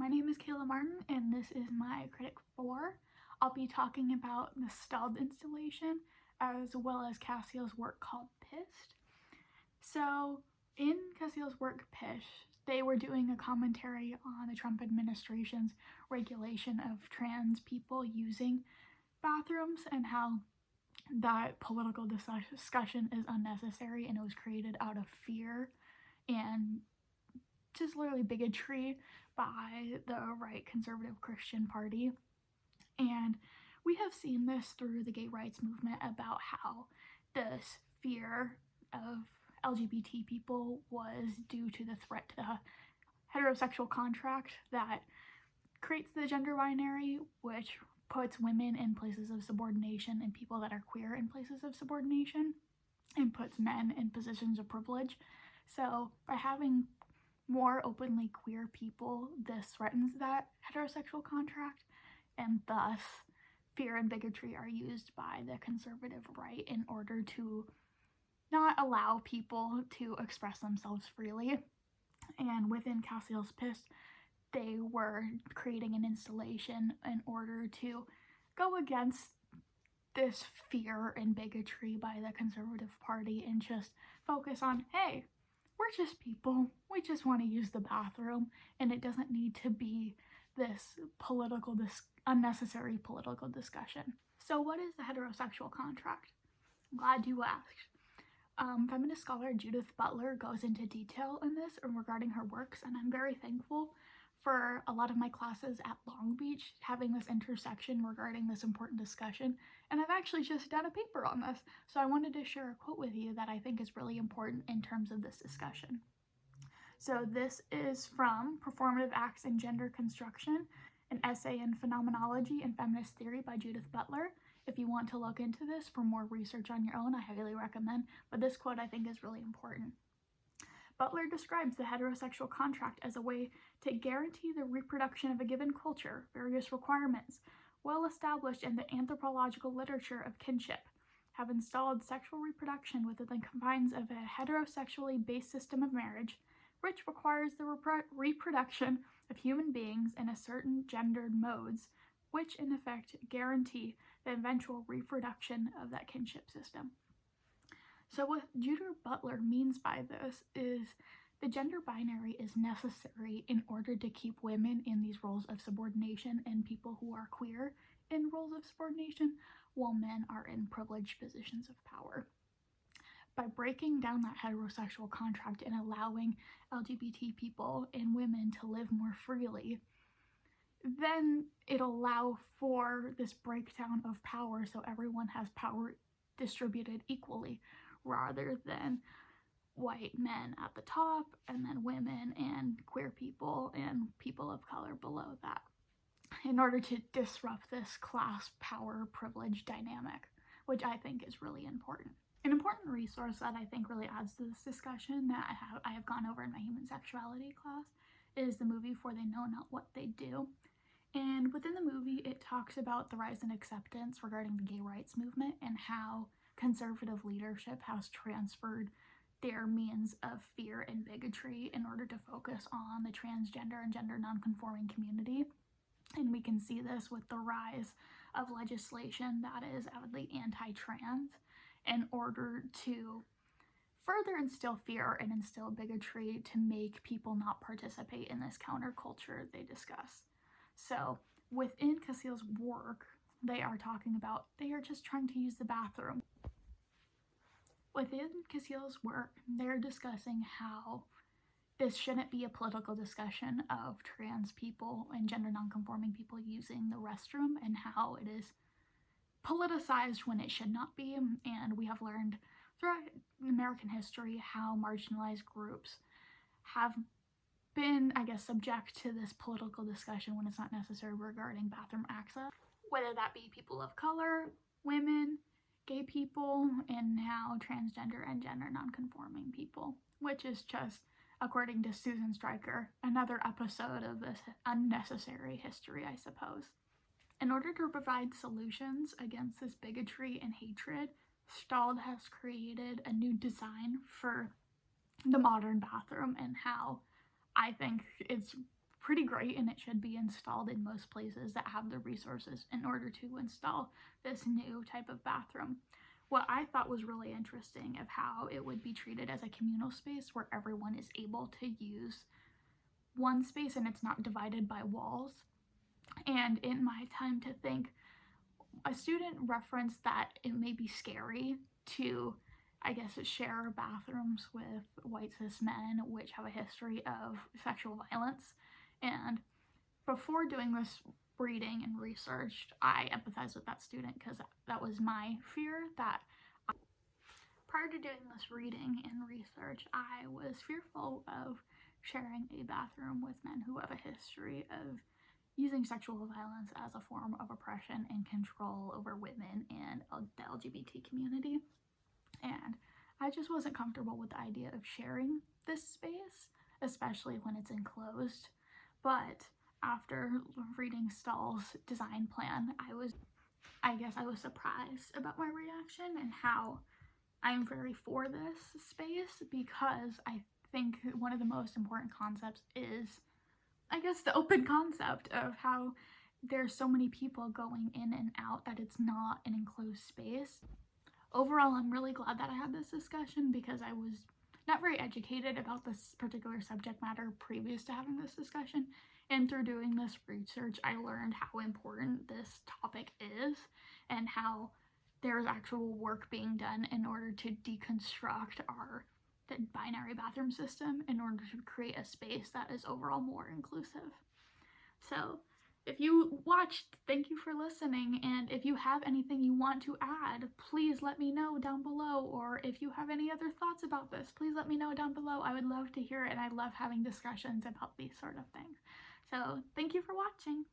my name is Kayla Martin and this is my Critic 4. I'll be talking about the stalled installation as well as Cassiel's work called Pissed. So in Cassiel's work Pissed, they were doing a commentary on the Trump administration's regulation of trans people using bathrooms and how that political discussion is unnecessary and it was created out of fear and just literally bigotry by the right conservative Christian party. And we have seen this through the gay rights movement about how this fear of LGBT people was due to the threat to the heterosexual contract that creates the gender binary, which puts women in places of subordination and people that are queer in places of subordination and puts men in positions of privilege. So by having more openly queer people, this threatens that heterosexual contract, and thus fear and bigotry are used by the conservative right in order to not allow people to express themselves freely. And within Cassiel's Pissed, they were creating an installation in order to go against this fear and bigotry by the conservative party and just focus on, hey, we're just people, we just want to use the bathroom, and it doesn't need to be this unnecessary political discussion. So what is the heterosexual contract? I'm glad you asked. Feminist scholar Judith Butler goes into detail in this regarding her works, and I'm very thankful for a lot of my classes at Long Beach having this intersection regarding this important discussion, and I've actually just done a paper on this, so I wanted to share a quote with you that I think is really important in terms of this discussion. So this is from Performative Acts in Gender Construction, an essay in phenomenology and feminist theory by Judith Butler. If you want to look into this for more research on your own, I highly recommend, but this quote I think is really important. Butler describes the heterosexual contract as a way to guarantee the reproduction of a given culture, various requirements, well established in the anthropological literature of kinship, have installed sexual reproduction within the confines of a heterosexually based system of marriage, which requires the reproduction of human beings in a certain gendered modes, which in effect guarantee the eventual reproduction of that kinship system. So what Judith Butler means by this is the gender binary is necessary in order to keep women in these roles of subordination and people who are queer in roles of subordination, while men are in privileged positions of power. By breaking down that heterosexual contract and allowing LGBT people and women to live more freely, then it'll allow for this breakdown of power so everyone has power distributed equally, rather than white men at the top and then women and queer people and people of color below that, in order to disrupt this class power privilege dynamic, which I think is really important. An important resource that I think really adds to this discussion that I have gone over in my human sexuality class is the movie For They Know Not What They Do. And within the movie, it talks about the rise in acceptance regarding the gay rights movement and how conservative leadership has transferred their means of fear and bigotry in order to focus on the transgender and gender nonconforming community. And we can see this with the rise of legislation that is avidly anti-trans in order to further instill fear and instill bigotry to make people not participate in this counterculture they discuss. So within Cassiel's work, they are talking about they are just trying to use the bathroom. Within Cassiel's work, they're discussing how this shouldn't be a political discussion of trans people and gender nonconforming people using the restroom and how it is politicized when it should not be. And we have learned throughout American history how marginalized groups have been, I guess, subject to this political discussion when it's not necessary regarding bathroom access, whether that be people of color, women, gay people, and now transgender and gender nonconforming people, which is just, according to Susan Stryker, another episode of this unnecessary history, I suppose. In order to provide solutions against this bigotry and hatred, Stalled has created a new design for the modern bathroom and how I think it's pretty great, and it should be installed in most places that have the resources in order to install this new type of bathroom. What I thought was really interesting of how it would be treated as a communal space where everyone is able to use one space and it's not divided by walls. And in my time to think, a student referenced that it may be scary to, I guess, share bathrooms with white cis men which have a history of sexual violence. And before doing this reading and research, I empathized with that student because that was my fear. That prior to doing this reading and research, I was fearful of sharing a bathroom with men who have a history of using sexual violence as a form of oppression and control over women and the LGBT community. And I just wasn't comfortable with the idea of sharing this space, especially when it's enclosed. But after reading Stahl's design plan, I was surprised about my reaction and how I'm very for this space, because I think one of the most important concepts is, I guess, the open concept of how there's so many people going in and out that it's not an enclosed space. Overall, I'm really glad that I had this discussion because I was not very educated about this particular subject matter previous to having this discussion. And through doing this research, I learned how important this topic is and how there's actual work being done in order to deconstruct the binary bathroom system in order to create a space that is overall more inclusive. So if you watched, thank you for listening, and if you have anything you want to add, please let me know down below, or if you have any other thoughts about this, please let me know down below. I would love to hear it, and I love having discussions about these sort of things. So thank you for watching.